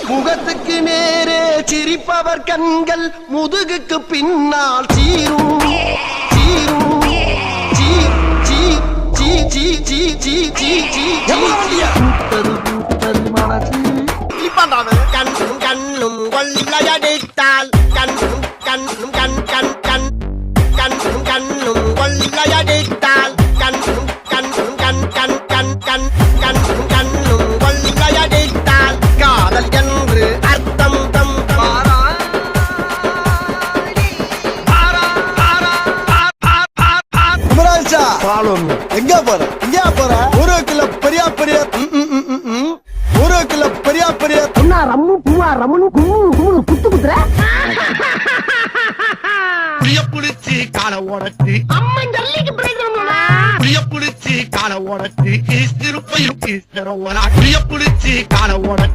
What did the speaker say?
முகத்துக்கு நேரே சிரிப்பவர் கண்கள் முதுகுக்கு பின்னால் சீரும் சீரும் சீ சீ சீ சீ சீ சீ சீ சீ பூத்தது மனசு கண்ணும் கண்ணும் கொள்ளையடித்தால் கண்ணும் கண்ணும் கண் கண் கண் கண்ணும் கண்ணும் கொள்ளையடித்தால் கண்ணும் கண்ணும் கண் கண் கண் கண் கண்ணும் கண்ணும் கொள்ளையடித்தால் காதல் என்று அர்த்தம் தம் எங்க போற எங்க போற ஒரு கிலோ பெரியா பெரிய ஒரு கிலோ பெரியா பெரிய ரம்மு பூவா ரம்மனு குத்து குத்துற புளிய புளிச்சி கால ஓடச்சு அம்மா ஜல்லிக்கு பிரயோஜனம் புளிய புளிச்சி கால ஓடச்சு ஈஸ்திருப்பையும் ஈஸ்வரம் புளிய புளிச்சி கால ஓடச்சு